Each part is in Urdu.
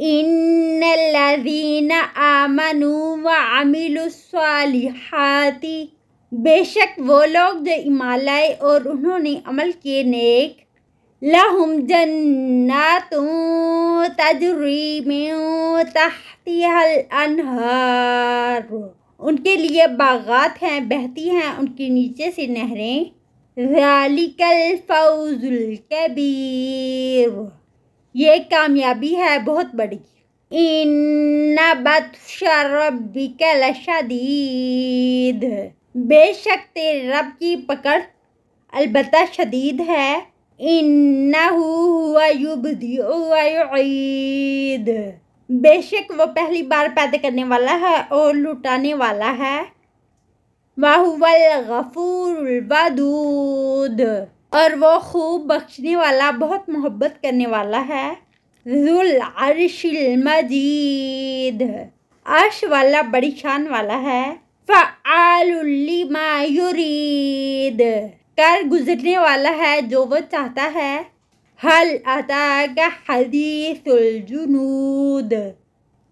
ان الذین آمنوا وعملوا الصالحات، بے شک وہ لوگ جو ایمان لائے اور انہوں نے عمل کیے نیک، لہم جنات تجری من تحتها الانہار، ان کے لیے باغات ہیں، بہتی ہیں ان کے نیچے سے نہریں، ذالک الفوز الکبیر، یہ کامیابی ہے بہت بڑی، ان بطش ربک لشدید، بے شک تیرے رب کی پکڑ البتہ شدید ہے، انہ هو یبدئ ویعید، بے شک وہ پہلی بار پیدا کرنے والا ہے اور لوٹانے والا ہے، وَهُوَ الْغَفُورُ الْوَدُودُ، اور وہ خوب بخشنے والا بہت محبت کرنے والا ہے، ذُو الْعَرْشِ الْمَجِيدُ، عرش والا بڑی شان والا ہے، فَعَّالٌ لِمَا يُرِيدُ، کر گزرنے والا ہے جو وہ چاہتا ہے، هَلْ أَتَاكَ حَدِيثُ الْجُنُودِ،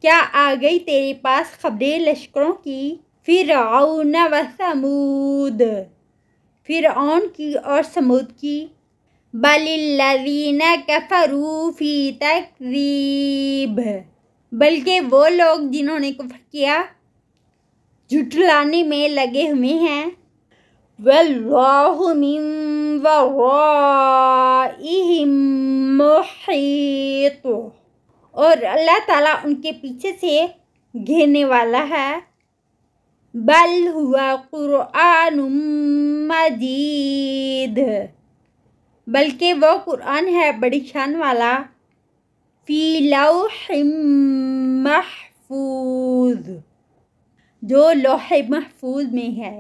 کیا آ گئی تیرے پاس خبریں لشکروں کی، فرعون و ثمود، فرعون کی اور سمود کی، بل الذین کفروا فی تکذیب، بلکہ وہ لوگ جنہوں نے کفر کیا جھٹلانے میں لگے ہوئے ہیں، واللہ من ورائہم محیط، اور اللہ تعالیٰ ان کے پیچھے سے گھیرنے والا ہے، بل ہوا قرآن مجید، بلکہ وہ قرآن ہے بڑی شان والا، فی لوح محفوظ، جو لوح محفوظ میں ہے۔